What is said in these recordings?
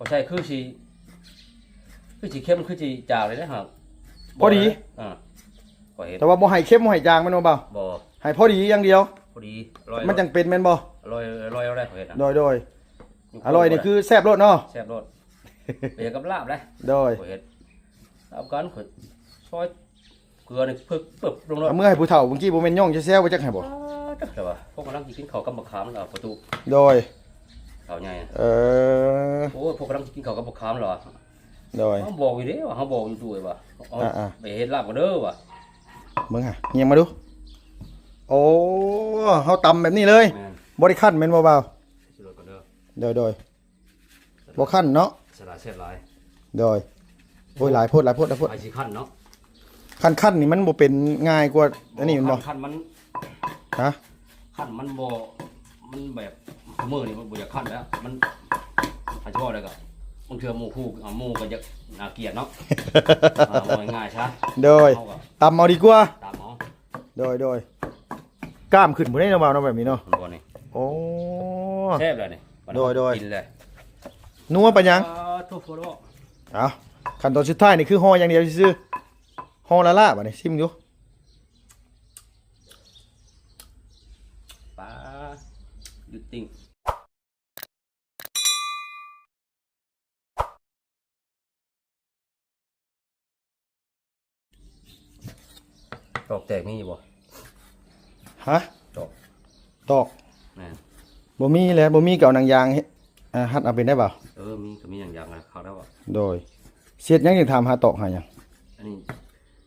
บ่ใช่คือสิเข้มคือสิจางเลยนะครับพอดีก็เห็นแต่ว่าบ่ให้เข้มบ่ให้จางแม่นบ่เบาบ่ให้พอดีอย่างเดียวพอดีมันจังเป็นแม่นบ่ลอยเอาได้เห็นโดยอร่อยนี่คือแซ่บรสเนาะแซ่บรสเปรียบกับลาบเลยโดยเห็นลาบกันข่อยซอยเกลือนี่ปึ๊บลงรถเมื่อให้ผู้เฒ่าเมื่อกี้บ่แม่นย่องจะแซ่บไว้จักให้บ่แต่ว่าพวกกำลังกินข้าวกับมะขามแล้วประตูโดยข้าวใหญ่โอ้พวกกำลังกินข้าวกับมะขามแล้วโดยเขาบอกอยู่เด้ว่าเขาบอกอยู่ด้วยว่าไปเฮ็ดลาบกันเด้อว่ะมึงเงียบมาดูโอ้เฮาตำแบบนี้เลยบ่ได้คั่นแม่นบ่เบาโดยบ่คั่นเนาะสลายเส้นหลายโดยโอ้ยหลายโพดไอ้สิคั่นเนาะคั่นนี่มันบ่เป็นง่ายกว่าอันนี้มันบ่คั่นมันฮะคั่นมันบ่มันแบบมือนี่มันบ่อยากคั่นแล้วมันอาจจะว่าได้ก็บางเทื่อหมู่คู่หมู่ก็จะน่าเกลียดเนาะง่ายๆซะโดยตำเอาดีกว่าตำเอาโดยกล้ามขึ้นบ่ได้เนาะบ่าวเนาะแบบนี้เนาะบ่นี่โอ้แซ่บเลยนี่โดยกินเลยนัวปะยังทุกคนบอกเอาขั้นตอนสุดท้ายนี่คือห่ออย่างเดียวซื่อห่อละล่าบัดนี้ชิมอยู่ปลาดุดติ้งตอกแตกมีบ่ฮะตอกแม่นบ่มีแล้วบ่มีเก่าหนังยางฮัดเอาเป็นได้เปล่ามีก็มีอย่างๆนะเขาแล้วอ่ะโดยเสียดยังถามหาตอกหาหยังอันนี้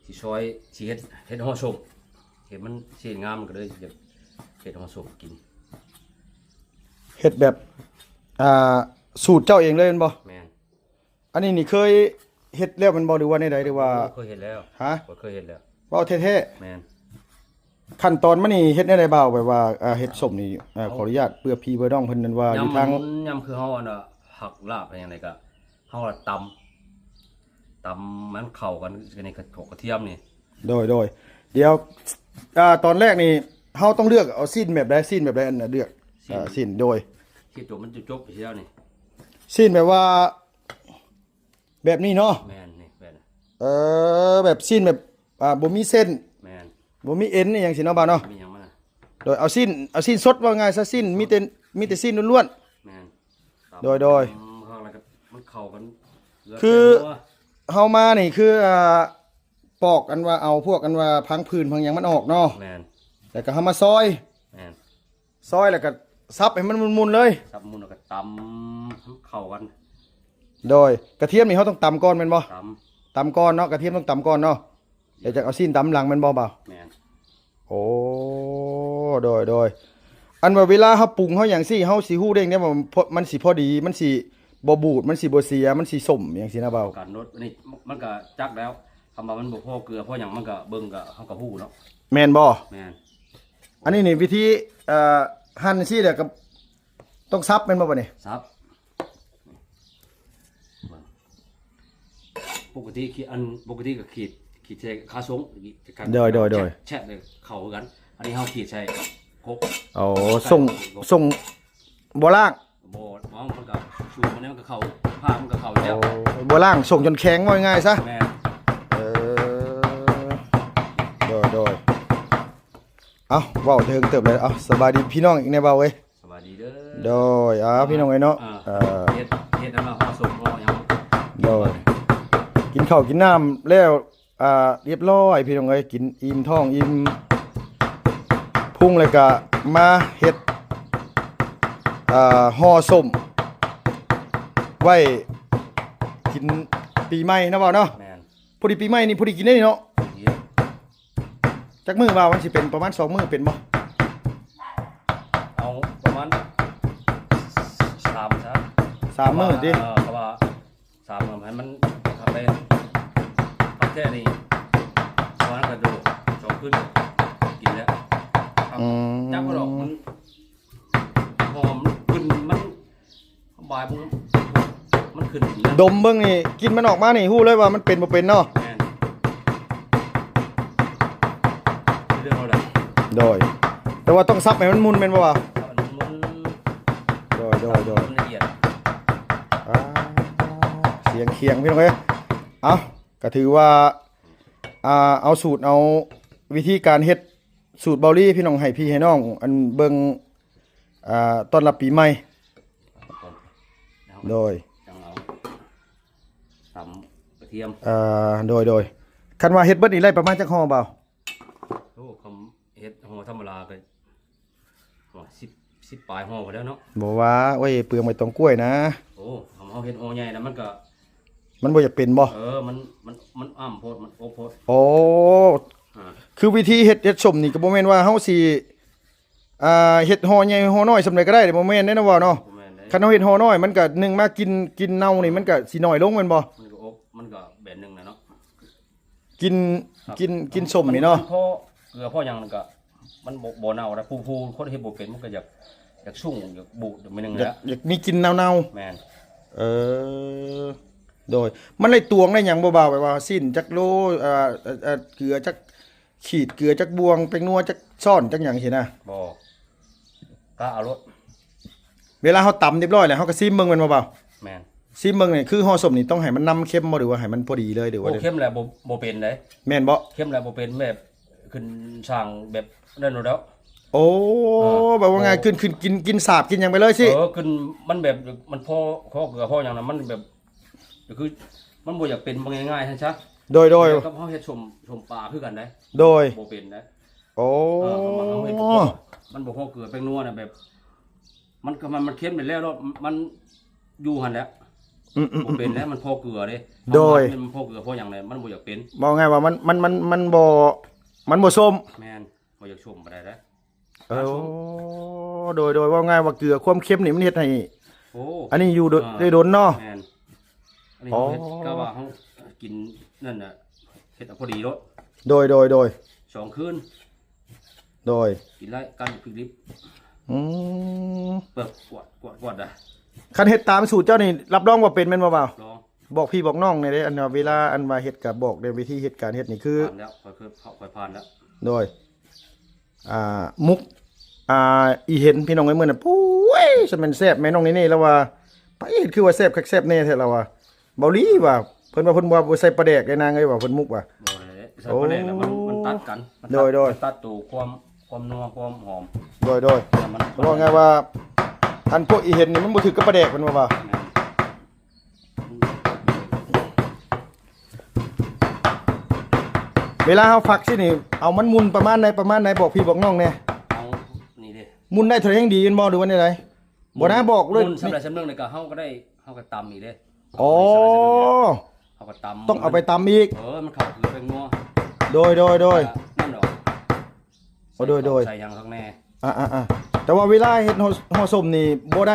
สิซอยสิเฮ็ดห่อส้มเห็นมันสิงามก็เลยอยากเฮ็ดห่อส้มกินเฮ็ดแบบสูตรเจ้าเองเลยแม่นบ่แม่นอันนี้นี่เคยเฮ็ดแล้วมันบ่หรือว่าในใดหรือว่าเคยเฮ็ดแล้วฮะเคยเฮ็ดแล้วเว้าแท้ๆแม่นขั้นตอนมันนี่เฮ็ดได้บ่าวแบบว่าเฮ็ดส้มนี่ขออนุญาตเพื่อพี่เพื่อน้องเพิ่นนั่นว่าอยู่ทางยำคือเฮาน่ะหักลาบอะไรอย่างไรก็เฮาตำมันเข้ากันในกระเทียมนี่โดยเดี๋ยวตอนแรกนี่เฮาต้องเลือกเอาสิ้นแบบใดสิ้นแบบใดอันน่ะเลือกสิ้นโดยที่ตัวมันจะจบไปแล้วนี่สิ้นแบบว่าแบบนี้เนาะแม่นนี่แบบแบบสิ้นแบบบ่มีเส้นแม่นบ่มีเอ็นนี่หยังสิเนาะบ่าวเนาะมีหยังมาโดยเอาสิ้นสดว่าง่ายซะสิ้นมีแต่สิ้นล้วนๆแม่นโดยมันเข้ากันคือเฮามานี่คือปอกกันว่าเอาพวกกันว่าพังผืนพังหยังมันออกเนาะแม่นแล้วก็เฮามาซอยแม่นซอยแล้วก็ซับให้มันมุนๆเลยซับมุนแล้วก็ตำเข้ากันโดยกระเทียมนี่เฮาต้องตำก่อนแม่นบ่ตำก่อนเนาะกระเทียมต้องตำก่อนเนาะเดี๋ยวจะเอาสิ้นตำหลังแม่นบ่บ่าวแม่นโอ้โดยอันว่าเวลาเฮาปรุงเฮาหยังซี่เฮาสิฮู้ได้เนี่ยว่ามันสิพอดีมันสิบ่บูดมันสิบ่เสียมันสิส้มอย่างซี่นะบ่าวการลดนี่มันก็จักแล้วคำว่ามันบ่พอเกลือพอหยังมันก็เบิ่งก็เฮาก็ฮู้เนาะแม่นบ่แม่นอันนี้นี่วิธีหั่นซี่เด้อก็ต้องซับแม่นบ่บัดนี้ซับปกติก็ขีดใช้ขาทรงโดยแช่เลยเข้ากันอันนี้เฮาขีดใช้คกโอ้ส่งบ่ล่างบ่มันก็ชูมันก็เข้าผ้ามันก็เข้าแล้วบ่ล่างส่งจนแข็งว่าง่ายซะแม่โดยเอ้าเว้าถึงเติบเลยเอ้าสบายดีพี่น้องอีกแน่บ่าวเว้ยสบายดีเด้อโดยพี่น้องเอ้ยเนาะเฮ็ดแล้วเฮาส่งเฮาหยังโดยกินข้าวกินน้ำแล้วเรียบร้อยพี่น้องเอ้ยกินอิ่มท้องอิ่มพุ่งเลยก็มาเฮ็ดห่อส้มไว้กินปีใหม่นะบ่าวเนาะพอดีปีใหม่นี่พอดีกินได้เนาะจักมื้อว่ามันสิเป็นประมาณ2มื้อเป็นบ่เอาประมาณ3ซะ3มื้อติเพราะว่า3มื้อให้มันทำไปแค่นี้วันกระดูก2ขึ้นกินแล้วจักบ่ดอกมันหอมขึ้นมันบายมันขึ้นดมเบิ่งนี่กินมันออกมานี่ฮู้เลยว่ามันเป็นบ่เป็นเนาะเรื่องอะไรโดยแต่ว่าต้องซับให้มันมุนแม่นบ่วะโดยละเอียด เสียงเคียงพี่น้องเอ้ยเอาก็ถือว่าเอาสูตรเอาวิธีการเฮ็ดสูตรเบาลี่พี่น้องให้พี่ให้น้องอันเบิ่งต้อนรับปีใหม่โดย จังเอาตำกระเทียม โดยคันว่าเฮ็ดเบิดนี่ได้ประมาณจักห่อเบา โอ้คำเฮ็ดห่อธรรมดาก็ห่อ10ปลายห่อไปแล้วเนาะ บ่ว่าโอ้ยเปลืองใบตองกล้วยนะ โอ้คำเฮาเฮ็ดห่อใหญ่นะมันก็ มันบ่อยากเป็นบ่ มันอ้ำโพดมันโอโพด โอ้คือวิธีเฮ็ดสมนี่ก็บ่แม่นว่าเฮาสิเฮ็ดห่อใหญ่ห่อน้อยสำเร็จก็ได้บ่แม่นเด้นะว่าเนาะ บ่แม่นเด้ คันเฮาเฮ็ดห่อน้อยมันก็หนึ่งมากินเน่านี่มันก็สิน้อยลงแม่นบ่ มันก็อบมันก็แบบนึงนะเนาะ กินสมนี่เนาะ พอเกลือพอหยังมันก็มันบ่เน่านะผู้คนเฮ็ดบ่เป็นมันก็อยากชุ่งอยากบูดไม่นึง อยา แล้ ก ว อยากมีกินเน่า แม่น ๆโดยมันเลยตวงได้หยังบ่เบาไปว่าสิ้นจักโลเกลือจักขีดเกลือจักบวงเป็นนัวจักซ่อนจักหยังสินะ บ่กะเอารถ เวลาเฮาตำเรียบร้อยแล้วเฮาก็ซิมเบิ่งแม่นบ่เบา แม่น ซิมเบิ่งนี่คือห่อสมนี่ต้องให้มันนำเค็มบ่หรือว่าให้มันพอดีเลยหรือว่า โอ้เข้มแล้วบ่เป็นเด้ แม่นบ่ เข้มแล้วบ่เป็นแบบขึ้นสร้างแบบนั่นแล้ว โอ้แบบว่าไงขึ้นกินสาบกินหยังไปเลยสิ ขึ้นมันแบบมันพอเกลือพอหยังนั้นมันแบบคือมันบ่อยากเป็นบ่ง่ายๆซั่นซะ โดย กับเฮาเฮ็ดชมปลาคือกันเด้ โดย บ่เป็นเด้ โอ้ มันบ่พอเกลือแป้งนัวน่ะแบบ มันก็มันเค็มไปแล้วเนาะมันอยู่หั่นแหละบ่เป็นแล้วมันพอเกลือเด้มันพอเกลือพอหยังไดมันบ่อยากเป็น บอกไงว่ามันบ่ส้ม แม่นบ่อยากชมบ่ได้เด้ โดยว่าไงว่าเกลือความเค็มนี่มันเฮ็ดให้ โอ้ อันนี้อยู่ได้โดนเนาะ แม่นอันนี้เฮาเฮ็ดก็ว่าเฮากินนั่นน่ะเฮ็ดเอาพอดีโลด โดย 2 คืน โดย กินไล่กันพริกดิบ เปิดกวดอ่ะ คันเฮ็ดตามสูตรเจ้านี่รับรองว่าเป็นแม่นบ่เปล่า ลอง บอกพี่บอกน้องในเด้อันว่าเวลาอันว่าเฮ็ดก็บอกในวิธีเฮ็ดการเฮ็ดนี่คือ ผ่านแล้วค่อยผ่านแล้ว โดยมุกอีเห็นพี่น้องไอ้มื้อน่ะปุ้ยฉันมันแซ่บแม่น้องนี่แล้วว่าไปเฮ็ดคือว่าแซ่บคักแซ่บแน่แท้แล้วว่าเบาลีว่าเพิ่นว่าบ่ใส่ปลาแดกไอ้นางเอ้ยว่าเพิ่นมุกว่า บ่ได้ใส่ประเด็นแล้วมันตัดกันมัน โดย ตัดตัวความนัวความหอม โดย แต่มัน บอกไงว่าอันพวกอีเห็นนี่มันบ่ถือกับปลาแดกเพิ่นว่าเวลาเฮาฟักสินี่เอามันมุนประมาณไหนบอกพี่บอกน้องแน่ เอานี่ดิ มุนได้เท่าไหร่ยังดีแม่นบ่หรือว่าไดบ่นะบอกเลย สำหรับสำเรื่องนี่ก็เฮาก็ตำอีกเด้ อ๋อ เฮาก็ตำ ต้องเอาไปตำอีก มันเข้าคือเป็นนัว โดย นั่นดอก โดย ใส่หยังข้างแน่ แต่ว่าเวลาเฮ็ดห่อส้มนี่บ่ไ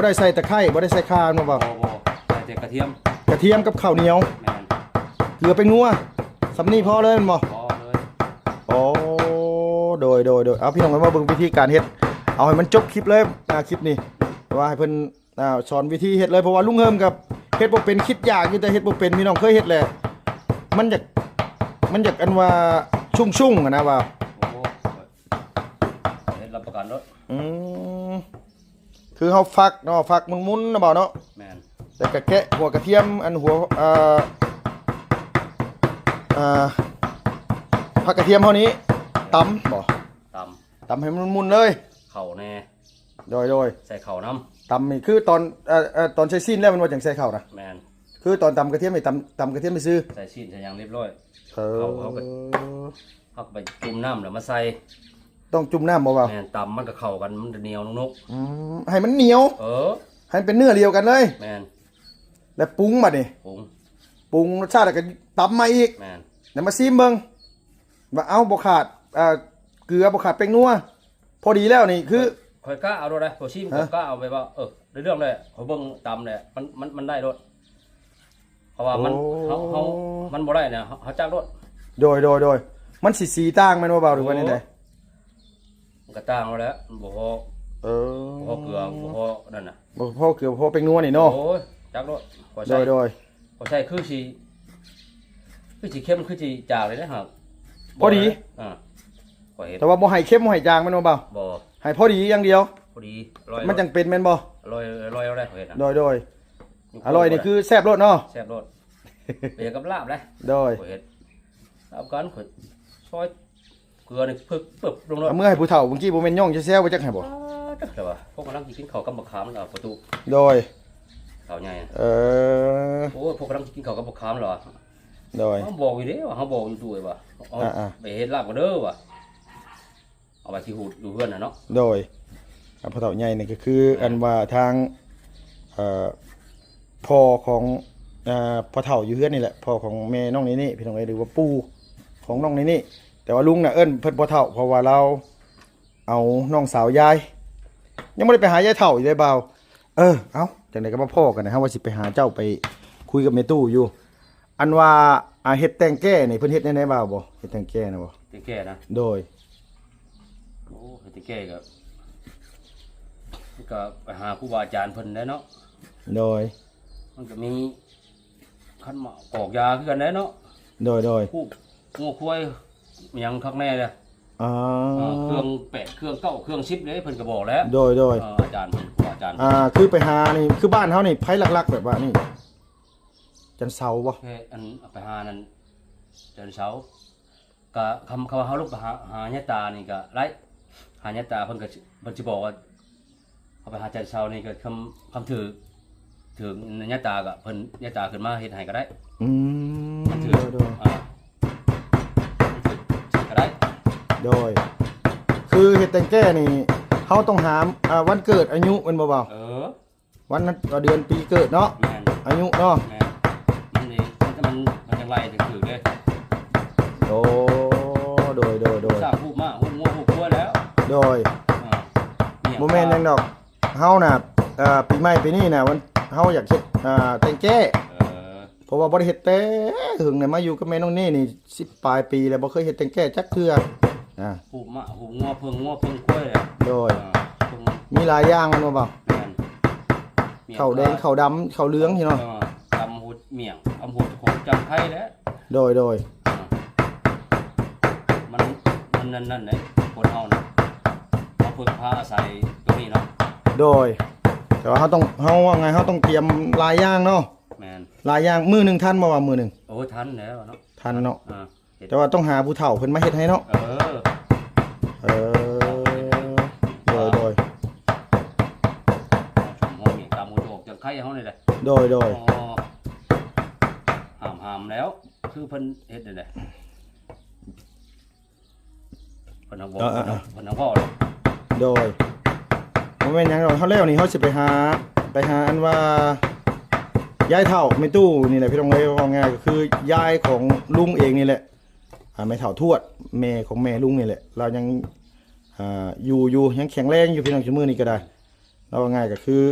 ด้ใส่ตะไคร้บ่ได้ใส่ข่าแม่นบ่ บ่ใส่แต่กระเทียม กระเทียมกับข้าวเหนียว แม่น เกลือไปงัวสำนี้พอเลยแม่นบ่ พอเลย โอ้โดยเอาพี่น้องมาเบิ่งวิธีการเฮ็ดเอาให้มันจบคลิปเลยคลิปนี้ว่าให้เพิ่นสอนวิธีเฮ็ดเลยเพราะว่าลุงเฮิมกับเฮ็ดบ่เป็นคิดยากอยู่แต่เฮ็ดบ่เป็นพี่น้องเคยเฮ็ดแหละมันอยากอันว่าชุ่งๆอะนะว่า โอ้เฮ็ดรับประกันเนาะ คือเฮาฟักเนาะฟักมุนๆนะบ่เนาะ แม่น แล้วก็แกะหัวกระเทียมอันหัวผักกระเทียมเท่านี้ตำบ่ ตำ ให้มันมุนๆเลย เข้าแน่ โดย ใส่เข้าน้ำ ตำนี่คือตอนใช้ซีนแล้วมันว่าจังใส่ข้าวนะ แม่น คือตอนตำกระเทียมนี่ตำกระเทียมไปซื้อ ใส่ชิ้นใส่หยังเรียบร้อย เขา เอาไปจุ่มน้ำแล้วมาใส่ ต้องจุ่มน้ำบ่เปล่า แม่นตำมันก็เข้ากันมันจะเหนียวนุก ให้มันเหนียว ให้มันเป็นเนื้อเดียวกันเลย แม่น แล้วปรุงมาดิ ปรุงรสชาติแล้วก็ตำมาอีก แม่น แล้วมาซีมเบิ่งว่าเอาบ่ขาดเกลือบ่ขาดแป้งนัวพอดีแล้วนี่คือ ข่อยกล้าเอาโดดได้ข่อยชิมข่อยกล้าเอาไปว่าเรื่องเลยข่อยเบิ่งตำเลยมันได้โดดเพราะว่ามันเฮามันบ่ได้เนี่ยเฮาจักโดด โดยมันสีต่างแม่นบ่เบาหรือว่านี่ได มันก็ต่างแล้วมันบ่พอบ่พอเกลือบ่พอนั่นน่ะ บ่พอเกลือบ่พอแป้งนัวนี่เนาะ โอ้ยจักโดดข่อยใส่ โดย ข่อยใส่คือสิเข้มคือสิจางเลยนะครับ พอดี ข่อยเฮ็ด แต่ว่าบ่ให้เค็มบ่ให้จางแม่นบ่เบา บ่ ให้พอดีอย่างเดียว พอดีร้อย มันจังเป็นแม่นบ่ ร้อยเอาได้ข่อยเฮ็ดน่ะ โดย อร่อยนี่คือแซ่บรสเนาะ แซ่บรสไปกับลาบเลย โดย ข่อยเฮ็ดลาบกันข่อยซอยเกลือนี่พึบปึ๊บลงเลย เอาเมื่อให้ผู้เฒ่าเมื่อกี้บ่แม่นย่องจะแซวบ่จักให้บ่ แต่ว่าพวกกำลังกินข้าวกับบักขามแล้วประตู โดย ข้าวใหญ่ เออ โอ้ยพวกกำลังกินข้าวกับบักขามแล้ว โดย เขาบอกอยู่เด้ว่าเขาบอกอยู่ด้วยว่าเอาไปเฮ็ดลาบกันเด้อว่ะเอาไปที่หูดอยู่เพื่อนน่ะเนาะ โดยผู้เฒ่าใหญ่นี่ก็คืออันว่าทางพ่อของพ่อเฒ่าอยู่เฮือนนี่แหละพ่อของแม่น้องนี่พี่น้องเอ้ยหรือว่าปู่ของน้องนี่แต่ว่าลุงน่ะเอิ้นเพิ่นพ่อเฒ่าเพราะว่าเราเอาน้องสาวยายยังบ่ได้ไปหายายเฒ่าอยู่เลยเบาเอาจังได๋ก็มาพ้อกันนะฮะว่าสิไปหาเจ้าไปคุยกับแม่ตู้อยู่อันว่าเฮ็ดแต่งแก้นี่เพิ่นเฮ็ดแนวๆบ่าวบ่เฮ็ดแต่งแก้นะบ่ ที่แก่นะ โดย โอ้ที่แก่ก็ไปหาครูบาอาจารย์เพิ่นได้เนาะ โดย มันก็มีคันหมากอกยาคือกันได้เนาะ โดย ผู้งูควายยังคักแน่เลย อ่า เครื่อง8เครื่อง9เครื่อง10เลยเพิ่นก็บอกแล้ว โดย อาจารย์เพิ่นครูบาอาจารย์ คือไปหานี่คือบ้านเฮานี่ไผหลักๆแบบว่านี่จันเสาบ่ แค่อันไปหานั่นเดินเช้าก็คำเขาเฮาลูกไปหาญาตานี่ก็ไรหาญาตาเพิ่นก็เพิ่นสิบอกว่าเขาไปหาจันเช้านี่ก็คำถือญาตาก็เพิ่นญาตาขึ้นมาเฮ็ดให้ก็ได้ อืม มันถือ โดย มันถือก็ได้ โดยคือเฮ็ดแต่งแก้นี่เฮาต้องหาวันเกิดอายุมันบ่เบา วันนั้นเดือนปีเกิดเนาะ แม่น อายุเนาะ แม่นมันนี่มันจังไรถึงถือเลย โอ้โดย สร้างผู้มาผู้งัวผู้กลัวแล้ว โดย เนี่ย บ่แม่นหยังดอกเฮาน่ะปีใหม่ปีนี้น่ะวันเฮาอยากเฮ็ดแต่งแก้ เพราะว่าบ่ได้เฮ็ดแต่หึงเนี่ยมาอยู่กับแม่น้องนี่10ปลายปีแล้วบ่เคยเฮ็ดแต่งแก้จักเทื่อผู้มาผู้งัวเพิ่งกล้วยเลย โดยมีหลายอย่างมันบ่เบาข้าวแดงข้าวดำข้าวเหลืองพี่เนาะ ตำหูเมี่ยงตำหูของจังไทยแล้ว โดย มันนั่นเลยคนเฮานะเขาฝึกพาอาศัยตรงนี้เนาะ โดยแต่ว่าเฮาว่าไงเฮาต้องเตรียมหลายอย่างเนาะ แมน หลายอย่างมื้อหนึงทันบ่ว่ามื้อหนึง โอ้ทันแล้วเนาะ ทันเนาะ เฮ็ด แต่ว่าต้องหาผู้เฒ่าเพิ่นมาเฮ็ดให้เนาะ เออ โดย ชมห้องเมี่ยงตำหูโจกจังไทยเฮานี่แหละ โดย ห้ามแล้วคือเพิ่นเฮ็ดได้แหละเพิ่นเอาบอกเพิ่นเอาบอกเลย โดยบ่แม่นหยังดอกเฮาแล้วนี่เฮาสิไปหาอันว่ายายเฒ่าแม่ตู้นี่แหละพี่น้องเอ้ยว่าง่ายก็คือยายของลุงเองนี่แหละแม่เฒ่าทวดแม่ของแม่ลุงนี่แหละเรายังอยู่ยังแข็งแรงอยู่พี่น้องชั่วมื้อนี้ก็ได้เราว่าง่ายก็คือ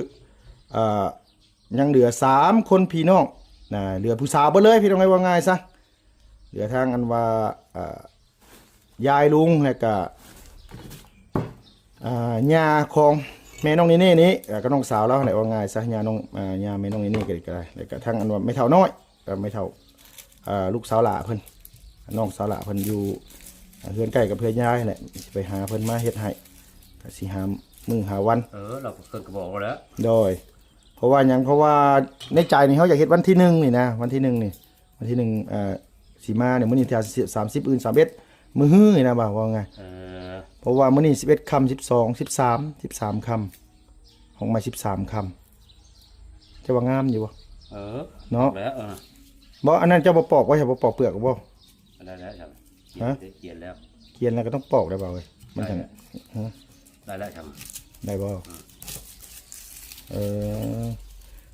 ยังเหลือ3คนพี่น้องเหลือผู้สาวเบิดเลยพี่น้องเอ้ยว่าง่ายซะเหลือทางอันว่ายายลุงแล้วก็ย่าของแม่น้องนี่นี่ก็น้องสาวแล้วแหละว่าง่ายซะย่าน้องย่าแม่น้องนี่ก็ได้แล้วก็ทางอันว่าไม่เท่าน้อยไม่เท่าลูกสาวหล่าเพิ่นน้องสาวหล่าเพิ่นอยู่เฮือนใกล้กับเพื่อนยายแหละไปหาเพิ่นมาเฮ็ดให้ก็สิหามื้อหาวัน เราเพิ่นก็บอกแล้ว โดยเพราะว่าหยังเพราะว่าในใจนี่เฮาอยากเฮ็ดวันที่1นี่นะวันที่1นี่วันที่1สิมาเนี่ยมื้อนี้ที่30อื่น31มื้อฮื้อนี่นะบ่าว่าไงเพราะว่ามื้อนี้11ค่ำ13ค่ำของมา13ค่ำจะว่างามอยู่บ่เนาะแล้วบ่อันนั้นเจ้าบ่ปอกไว้ใช่บ่ปอกเปลือกบ่ได้แล้วครับเขียนแล้วเขียนแล้วก็ต้องปอกได้บ่เว้ยมันจังได้แล้วครับได้บ่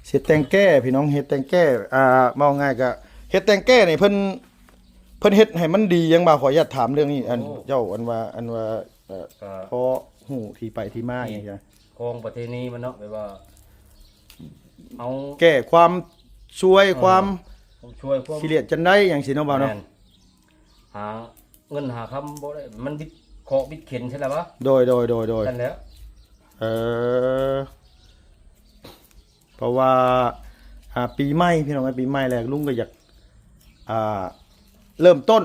เฮ็ดแต่งแก้พี่น้องเฮ็ดแต่งแก้เว้าง่ายก็เฮ็ดแต่งแก้นี่เพิ่นเฮ็ดให้มันดียังบ่ขออนุญาตถามเรื่องนี้อันเจ้าอันว่าพอฮู้ที่ไปที่มาอย่างเงี้ย ของประเทศนี้มันเนาะแบบว่าเอา แก้ความช่วยความ ช่วยความ ขี้เลียดจันได้อย่างสิเนาะบ่าวเนาะ หาเงินหาคำบ่ได้มันบิดเคาะบิดเข็นใช่แล้วปะโดยนั่นแล้วเพราะว่าปีใหม่พี่น้องปีใหม่แล้วลุงก็อยากเริ่มต้น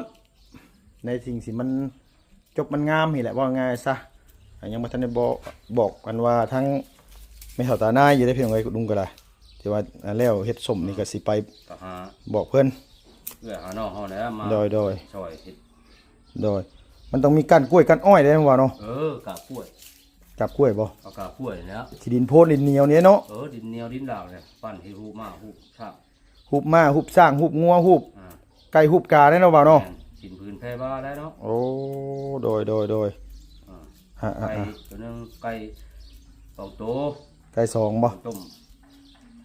ในสิ่งที่มันจบมันงามนี่แหละว่าง่ายซะยังบ่ทันได้บอกกันว่าทั้งไม่เท่าตาหน้าอยู่ได้พี่น้องเอ้ยลุงก็ได้ที่ ที่ว่าแล้วเฮ็ดส้มนี่ก็สิไป ก็หา บอกเพิ่น เอื้อหาน้องเฮาแหล้วมา โดย ช่วยเฮ็ด โดยมันต้องมีก้านกล้วยก้านอ้อยได้ว่าเนาะ กาบกล้วย กับกล้วยบ่ เอากาบกล้วยแล้ว ที่ดินโพนดินเหนียวเนี่ยเนาะ ดินเหนียวดินดาวเนี่ยปั้นให้ฮูบมาฮูบชาบ หุบม้าหุบสร้างหุบงัวหุบ อ่า ไก่หุบกาได้เนาะว่าเนาะ แม่นกินพื้นแพร่บ้าได้เนาะ โอ้โดย อ่า อ่า ไก่ตัวหนึงไก่สองตัว ไก่สองบ่ ต้ม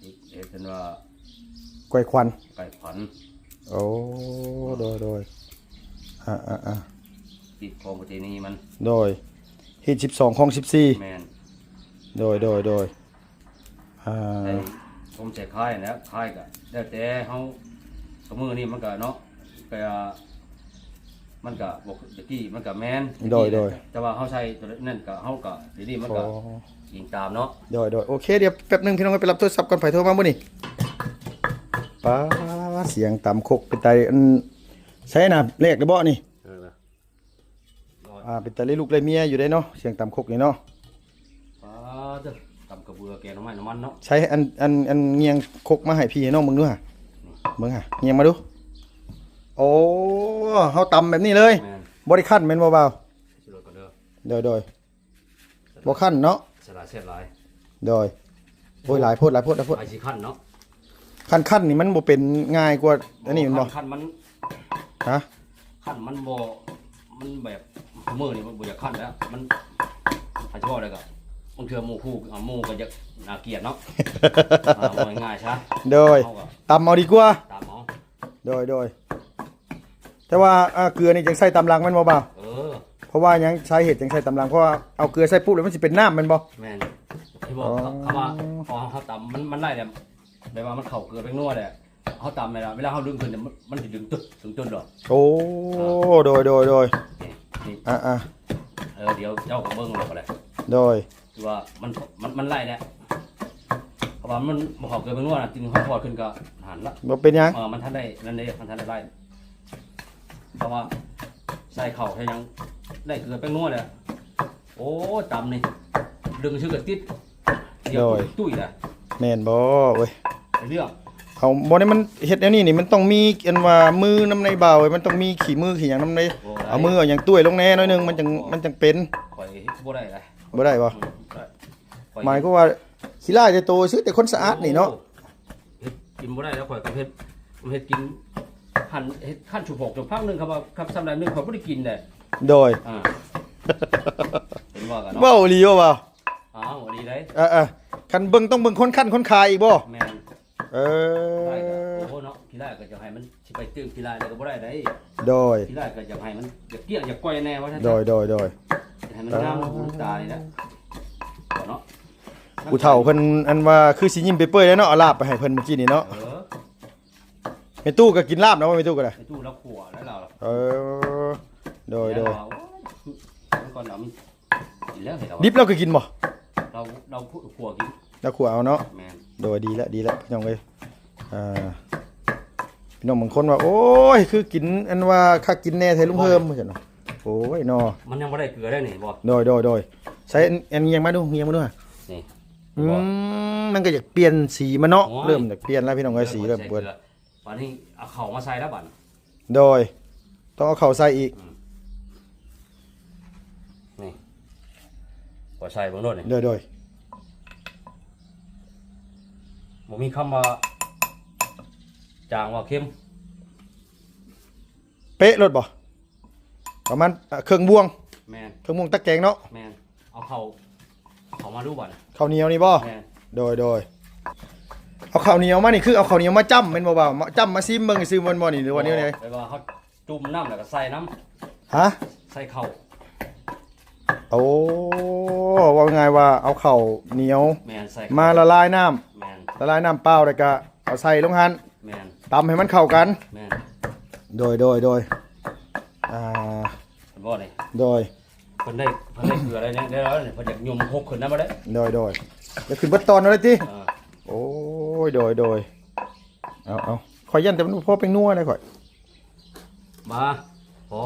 อีกเฮ็ดเป็นว่า ไก่ควัน ไก่ขวัญ โอ้โดยติดของประเพณีมัน โดยฮีด12ของ14 แม่น โดยอ่า ไอ้ผมใส่ค่ายนะค่ายก็แล้วแต่เฮากับมือนี่มันก็เนาะก็มันก็บอกตะกี้มันก็แม่นแต่ว่าเฮาใช้ตัวนั้นก็เฮาก็เดี๋ยวนี้มันก็ยิงตามเนาะ โดยโอเคเดี๋ยวแป๊บนึงพี่น้องไปรับโทรศัพท์ก่อนไผโทรมาบ่นี่ป้าเสียงตำคกเป็นไตอันใช่น่ะเลขได้บ่นี่เป็นไตเลยลูกเลยเมียอยู่ได้เนาะเสียงตำคกนี่เนาะ เด้อตำกระเบือแกงน้ำมันเนาะ ใช้อันเงียงคกมาให้พี่ให้น้องมึงดูฮะมึงฮะเงียงมาดูโอ้เฮาตำแบบนี้เลย แม่น บ่ได้คั่นแม่นบ่เบา สิโลดก่อนเด้อ โดยบ่คั่นเนาะ สลายเสียหลาย โดยโอ้ยหลายโพด ไอ้สิคั่นเนาะ คั่นนี่มันบ่เป็นง่ายกว่าอันนี้แม่นบ่ คั่นมัน ฮะ คั่นมันบ่มันแบบมือนี่มันบ่อยากคั่นแล้วมันอาจจะว่าได้ก็บางเทื่อหมู่คู่หมู่ก็อยากน่าเกลียดเนาะว่าง่ายๆซะ โดยตำเอาดีกว่า ตามเอา โดยแต่ว่าเกลือนี่จังใส่ตำลังแม่นบ่เบาเพราะว่ายังใช้เห็ดจังใส่ตำลังเพราะว่าเอาเกลือใส่ปุ๊บแล้วมันสิเป็นน้ำแม่นบ่ แม่นที่บอกคำว่าพอเขาตำมันไล่แบบว่ามันเข่าเกลือไปนัวเลยเขาตำเวลาเขาดึงขึ้นเนี่ยมันจะดึงตึ๊ดถึงต้นหรอ โอ้โดย นี่ อ่ะ เดี๋ยวเจ้าของเบิ้งเราก็เลย โดย คือว่ามันไล่เนี่ยเพราะว่ามันเข่าเกลือไปนัวนะจึงเขาพอดขึ้นก็หันละ บ่เป็นหยัง มันทันได้นั่นเลยมันทันได้ไล่เพราะว่าใส่เข่าให้ยังได้เกลือไปนัวเลยโอ้ตำนี่ดึงชื่อกระติดเดี๋ยวตุ้ยเลย แม่นบ่เว้ย เรื่อง เอาบ่ได้มันเฮ็ดแนวนี้นี่มันต้องมีอันว่ามือน้ำในเบาเว้ยมันต้องมีขี้มือขี้หยังน้ำในเอามือเอาหยังตุ้ยลงแน่หน่อยนึงมันจังเป็น ข่อยบ่ได้เลย บ่ได้บ่หมายก็ว่าขี้ร้ายแต่โตซื่อแต่คนสะอาดนี่เนาะ เฮ็ดกินบ่ได้แล้วข่อยก็เฮ็ดกินหั่นเฮ็ดขั้นฉุกหกจุดพักนึงครับว่าครับสำหรับนึงข่อยบ่ได้กินได้ โดย เห็นว่ากันเนาะ เว้าอีหลีบ่ ดีได้ คันเบิ่งต้องเบิ่งคนคั่นคนขายอีกบ่ แม่น เอ ได้ก็ อ โอ้เนาะขี้ได้ก็จะให้มันสิไปตื้มขี้ได้ก็บ่ได้ได้ โดย ขี้ได้ก็จะให้มันจะเกลี้ยงจะก้อยแน่ว่าซั่น โดย ให้มันงามตานี่แหละเนาะ ผู้เฒ่าเพิ่นอันว่าคือสิยิ้มเปื่อยๆแล้วเนาะเอาลาบไปให้เพิ่นเมื่อกี้นี่เนาะแม่ตู้ก็กินลาบนะว่าแม่ตู้ก็ได้ ไอ้ตู้แล้วขัวแล้วเรา เออโดย ก่อนเรากินแล้วเห็นเรา ดิบเราก็กินบ่ เราขัวกิน แล้วขัวเอาเนาะ แม่น โดยดีแล้วพี่น้องเอ้ยพี่น้องบางคนว่าโอ้ยคือกินอันว่าคักกินแน่แท้ลุงเพิ่มว่าซั่นเนาะโอ้ยเนาะ มันยังบ่ได้เกลือได้นี่บ่ โดยใช้อันเงียงมาดูเงียงมาดูฮะ นี่ มันก็อยากเปลี่ยนสีมันเนาะเริ่มอยากเปลี่ยนแล้วพี่น้องเอ้ยสีเริ่มเปลี่ยน วันนี้เอาเข่ามาใส่แล้วบัด โดยต้องเอาเข้าใส่อีก นี่ก็ใส่เบิ่งโดดนี่ โดย บ่มีคำว่าจางว่าเค็ม เป๊ะรถบ่ประมาณเครื่องบวง แม่น เครื่องบวงตะแกรงเนาะ แม่นเอาเข่ามาดูบัด ข้าวเหนียวนี่บ่ แม่น โดยเอาข้าวเหนียวมานี่คือเอาข้าวเหนียวมาจ้ำเป็นบ่าวๆจ้ำมาซิมเบิ่งซื้อมันบ่นี่หรือว่านี่ไง ไปว่าเขาจุ่มน้ำแล้วก็ใส่น้ ฮะ ำใส่เข่า โอ้ว่าไงว่าเอาข้าวเหนียว แม่นใส่ มาละลายน้ำ แม่น ละลายน้ำเปล่าแล้วก็เอาใส่ลงหัน แม่น ตำให้มันเข้ากัน แม่น โดยอ่า เห็นบ่นี่ โดย เพิ่นได้เกลืออะไรเนี่ยได้แล้วนี่เพิ่นอยากยุ่มหกขึ้นนำบ่ได้ เดี๋ยวขึ้นเบัดตอนเอาเลยติ เออ โอ้ยโดยเอาข่อยยันแต่มันบ่พอเป็นนัวเลยข่อย มาพอ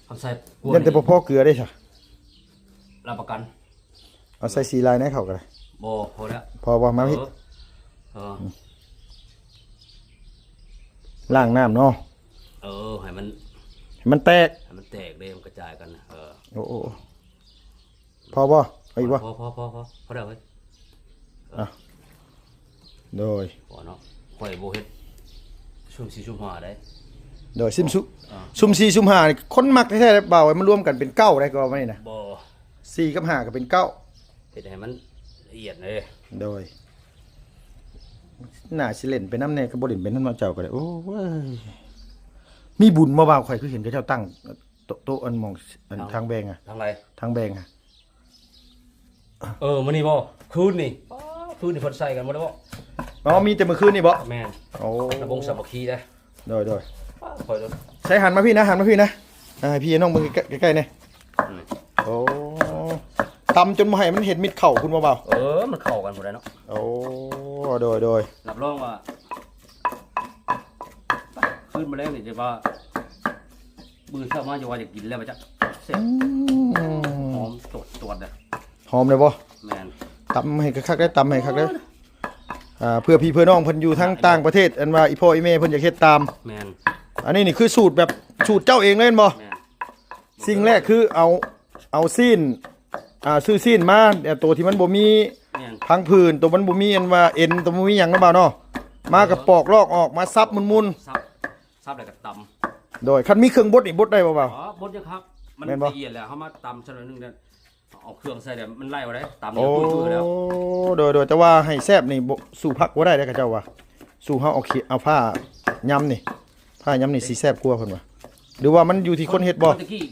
ทำใส่กวน ยันแต่บ่พอเกลือได้ซะ รับประกัน เอาใส่สีลายในเข้ากันเลย บ่พอแล้ว พอบ่มาพี่ เออ ล้างน้ำเนาะ ให้มัน ให้มันแตก ให้มันแตกเลยมันกระจายกันโอ้พอบ่เอาอีกบ่ พอได้เว้ย โดย พอเนาะข่อยบ่เฮ็ดชุ่ม4ชุ่ม5ได้ โดยซุ่ม4ซุ่ม5นี่คนมักแท้ๆเบาไว้มันรวมกันเป็น9ได้ก็ว่านี่นะ บ่ 4กับ5ก็เป็น9 เฮ็ดให้มันละเอียดเลย โดยน่าสิเล่นไปน้ำแน่ก็บ่เล่นเป็นน้ำเจ้าก็ได้โอ้ยมีบุญมาบ่าวข่อยคือเห็นเขาเจ้าตั้งโต๊ะอันมองอันทางแบงอ่ะ ทางไร ทางแบงอ่ะ มื้อนี้บ่คืนนี่เพิ่นใส่กันบ่ได้บ่ อ๋อมีแต่เมื่อคืนนี่บ่ แม่น โอ้ ระบงสามัคคีเด้ โดย ข่อยโดน ใช้หันมาพี่นะให้พี่น้องเบิ่งใกล้ๆนี่โอ้ตำจนบ่ให้มันเห็นมิดเข่าคุณบ่บ่าว มันเข้ากันหมดเลยเนาะ โอ้โดย รับรองว่าขึ้นมาแล้วนี่จะว่ามือเช้ามาจะว่าอยากกินแล้วมาจ้ะเสร็จหอมตรวจเลย หอมเลยบ่ แมน ตำให้คักๆได้ตำให้คักได้เพื่อพี่เพื่อน้องเพิ่นอยู่ทั้งต่างประเทศอันว่าอีพ่ออีแม่เพิ่นอยากเฮ็ดตาม แมน อันนี้นี่คือสูตรแบบสูตรเจ้าเองเลยแม่นบ่ แมน สิ่งแรกคือเอาซีนซื้อซีนมาตัวที่มันบ่มี แมน พังผืนตัวมันบ่มีอันว่าเอ็นตัวบ่มีหยังนะบ่าวเนาะมากับปอกลอกออกมาซับมุน ซับอะไรกับต ๆโดยคันมีเครื่องบดนี่บดได้บ่บ่าว ำบดเยอะครับมัน แม่นบ่ ละเอียดแล้วเขามาตำชั้นนึงเนี่ยเอาเครื่องใส่เดี๋ยวมันไล่มาได้ตำ โอ้ เดี๋ยวปุ้ยๆแล้ว โดยแต่ว่าให้แซ่บนี่บ่สู่ผักบ่ได้เด้อเขาเจ้าว่าสู่เฮาเอาผ้ายำนี่ผ้ายำนี่สิแซ่บกว่าเพิ่นว่าหรือว่ามันอยู่ที่คนเฮ็ดบ่ ตะกี้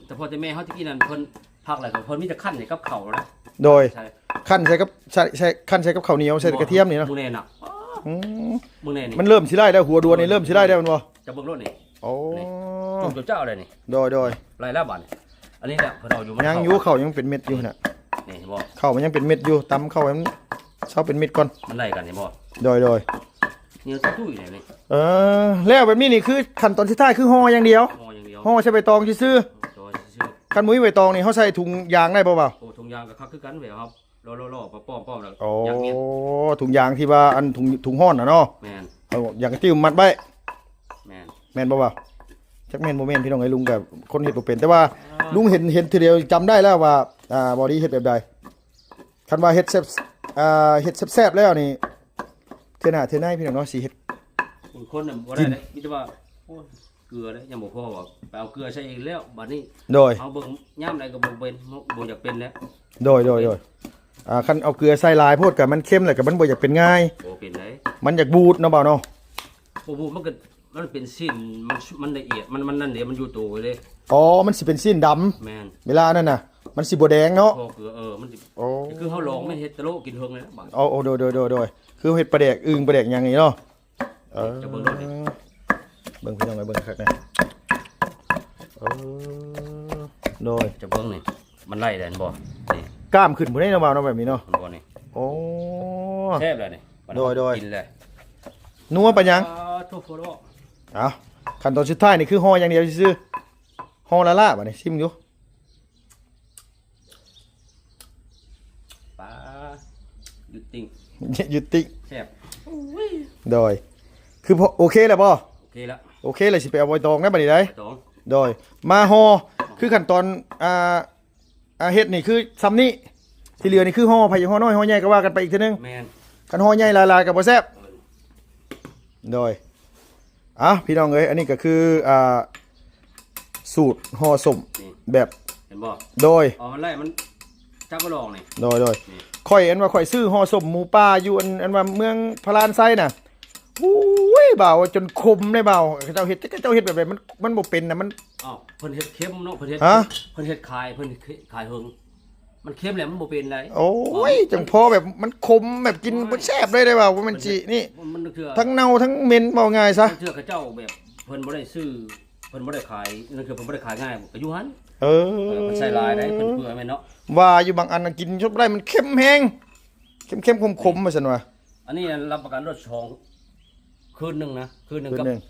แต่พอจะแม่เขาตะกี้นั่นเพิ่นพักอะไรกับเพิ่นมีแต่ขั้นเนี่ยกับเข่าแล้วนะ โดย ใช่ คั่นใส่กับข้าวเหนียวใส่กระเทียมนี่เนาะ มือแน่น่ะ อืม มือแน่นี่ มันเริ่มสิไล่ได้หัวดวนนี่เริ่มสิไล่ได้มันบ่ จะเบิ่งรถนี่ โอ้ จุ่มเจ้าอะไรนี่ โดย ไรแล้วบ้านอันนี้เนี่ยเพิ่นเอาอยู่มัน ยังอยู่ข้าวยังเป็นเม็ดอยู่น่ะ นี่เห็นบ่ ข้าวมันยังเป็นเม็ดอยู่ตำข้าวให้มันเช้าเป็นเม็ดก่อน มันไล่กันเห็นบ่ โดย เนี่ยตุ้ยๆนี่ แล้วแบบนี้นี่คือขั้นตอนสุดท้ายคือห่ออย่างเดียว ห่ออย่างเดียว ห่อใช้ใบตองซื่อ จอยซื่อ ๆคันมุ้ยใบตองนี่เขาใส่ถุงยางได้บ่เปล่า โอ้ถุงยางก็คักคือกันเว้ยครับล่อๆป้อมๆแล้ว โอ้ ยางเมียน ถุงยางที่ว่าอันถุงห่อนน่ะเนาะ แม่น เอาอย่างติ้วมัดไว้ แม่น แม่นบ่เปล่าจักแม่นบ่แม่นพี่น้องไอ้ลุงกับคนเฮ็ดบ่เป็นแต่ว่าลุงเห็นทีเดียวจำได้แล้วว่าบอดี้เฮ็ดแบบใดคันว่าเฮ็ดแซ่บเฮ็ดแซ่บๆแล้วนี่เทื่อหน้าเทื่อในพี่น้องเนาะสิเฮ็ด บางคนน่ะบ่ได้เลยมีแต่ว่าโอ้ยเกลือเด้ยังบ่พอว่าไปเอาเกลือใส่เองแล้วบัดนี้ โดย เอาเบิ่งย่ามใดก็บ่เป็นบ่อยากเป็นแล้ว โดยคันเอาเกลือใส่หลายโพดกับมันเค็มแล้วก็มันบ่อยากเป็นง่าย บ่เป็นเลย มันอยากบูดเนาะเปล่าเนาะ บ่มันก็มันเป็นสิ้นมันละเอียดมันนั่นเดี๋ยวมันอยู่ตัวไว้เลย อ๋อมันสิเป็นซีนดำ แม่น เวลานั่นน่ะมันสิบ่แดงเนาะ พอเกลือมันสิ โอ้ คือเฮาลองไม่เฮ็ดตะโลกินเฮิงเลยนะบาด โอ้โดยคือเฮ็ดปลาแดกอึ่งปลาแดกหยังนี่เนาะเออ จะเบิ่งรถดิ เบิ่งพี่น้องไปเบิ่งคักนะเออโดย จะเบิ่งนี่มันไล่ได้บ่นี่ กล้ามขึ้นบ่ได้เนาะเปล่าเนาะแบบนี้เนาะ มันบ่นี่ โอ้ แซ่บเลยนี่มัน โดย กินเลย นัวปะยัง ทุกโฟโต้ เอาขั้นตอนสุดท้ายนี่คือห่ออย่างเดียวซื่อๆห่อละบัดนี้ชิมอยู่ ปลาหยุดติ้ง หยุดติ แซ่บ โดยคือพอโอเคแล้วบ่ โอเคแล้ว โอเคเลยสิไปเอาใบตองได้บัดนี้ได้ ตอง โดยมาห่อคือขั้นตอนเฮ็ดนี่คือซ้ำนี้ที่เหลือนี่คือห่อไผ่ห่อน้อยห่อใหญ่ก็ว่ากันไปอีกทีนึง แม่น กันห่อใหญ่ลายๆกับบ่แซ่บโดยพี่น้องเอ้ยอันนี้ก็คือสูตรห่อส้ม นี่ แบบ เห็นบ่ โดย อ๋อมันไล่มันจับมาลองนี่ โดย นี่ ข่อยอันว่าข่อยซื้อห่อส้มหมูป่าอยู่อันว่าเมืองพารานไซน่ะอุ้ยบ่าวจนคมได้บ่าวเจ้าเฮ็ดแบบมันบ่เป็นน่ะมัน อ้าวเพิ่นเฮ็ดเค็มเนาะเพิ่นเฮ็ด ฮะ เพิ่นเฮ็ดขายเพิ่นขายเฮิงมันเค็มแหละมันบ่เป็นไร โอ้ยจังพอแบบมันคมแบบกินบ่แซ่บเลยได้บ่าวว่ามันสินี่ มันเถื่อ ทั้งเน่าทั้งเหม็นเว้าง่ายซะ เถื่อเขาเจ้าแบบเพิ่นบ่ได้ซื้อเพิ่นบ่ได้ขายนั่นคือเพิ่นบ่ได้ขายง่ายก็อยู่หั่น เอ เพิ่นใส่ลายได้เพิ่นเพื่อแม่นเนาะ ว่าอยู่บางอันน่ะกินชอบได้มันเค็มแฮงเค็มๆคมๆว่าซั่นว่า อันนี้รับประกันรถชองคืนหนึงนะคืนหนึง คืน กับ หนึ่ง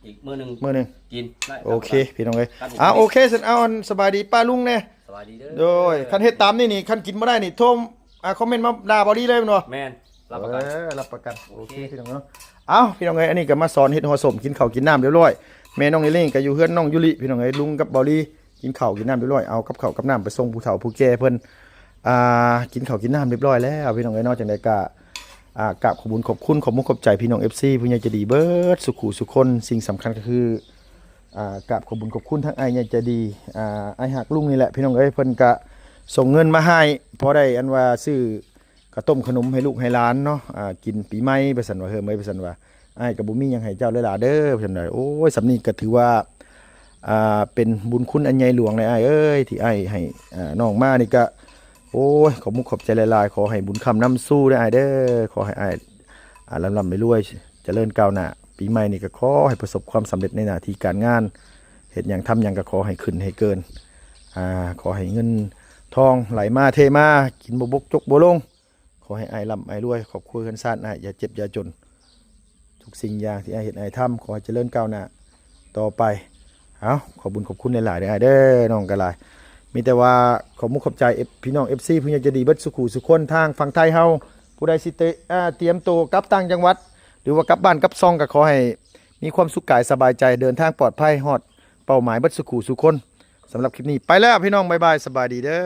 อีกมื้อหนึง มื้อหนึง กินได้ โอเคพี่น้องเอ้ย ครับผม โอเคซั่นเอาอันสบายดีป้าลุงแน่ สวัสดีเด้อ โดยคันเฮ็ดตามนี่คันกินบ่ได้นี่โทรคอมเมนต์มาด่าบ่ดีเลยแม่นบ่ แม่น รับประกัน รับประกันโอเคพี่น้องเนาะเอ้าพี่น้องเอ้ยอันนี้ก็มาสอนเฮ็ดหัวสมกินข้าวกินน้ำเรียบร้อยแม่น้องเอลี่ก็อยู่เฮือนน้องยุลิพี่น้องเอ้ยลุงกับเบาลีกินข้าวกินน้ำเรียบร้อยเอากับข้าวกับน้ำไปส่งผู้เฒ่าผู้แก่เพิ่นกินข้าวกินน้ำเรียบร้อยแล้วพี่น้องเอ้ยนอกจากนั้นก็กราบขอบคุณขอบคุณขอบมุณขอบใจพี่น้อง FC ผู้ใหญ่ใจดีเบิดสุขุสุคนสิ่งสำคัญก็คือกราบขอบคุณขอบคุณทั้งอ้ายใหญ่ใจดีอ้ายหักลุงนี่แหละพี่น้องเอ้ยเพิ่นก็ส่งเงินมาให้พอได้อันว่าซื้อกระต้มขนมให้ลูกให้หลานเนาะกินปีใหม่ไปสั่นว่าเฮ้ยไปสั่นว่าอ้ายก็บ่มีหยังให้เจ้าเลยล่ะเด้อเพิ่นว่าโอ้ยสำนี้ก็ถือว่าเป็นบุญคุณอันใหญ่หลวงเลยอ้ายเอ้ยที่อ้ายให้น้องมานี่ก็โอ้ยขอบมุกขอบใจหลายๆขอให้บุญคำนำสู้ได้อ้ายเด้อขอให้อ้ายลำไปรวยเจริญก้าวหน้าปีใหม่นี่ก็ขอให้ประสบความสำเร็จในหน้าที่การงานเฮ็ดหยังทำหยังก็ขอให้ขึ้นให้เกินขอให้เงินทองไหลมาเทมากินบ่บกจกบ่ลงขอให้อ้ายร่ำอ้ายรวยครอบครัวเฮือนซ่านอ้ายอย่าเจ็บอย่าจนทุกสิ่งอย่างที่อ้ายเฮ็ดอ้ายทำขอให้เจริญก้าวหน้าต่อไปเอาขอบคุญขอบคุณหลายๆเด้ออ้ายเด้อน้องก็หลายมีแต่ว่าขอบมุกขอบใจพี่น้อง FC ผู้ใหญ่ใจดีเบิดสุขุสุขคนทางฝั่งไทยเฮาผู้ใดสิเตรียมตัวกลับต่างจังหวัดหรือว่ากลับบ้านกลับซองก็ขอให้มีความสุขกายสบายใจเดินทางปลอดภัยฮอดเป้าหมายเบิดสุขุสุขคนสำหรับคลิปนี้ไปแล้วพี่น้องบ๊ายบายสบายดีเด้อ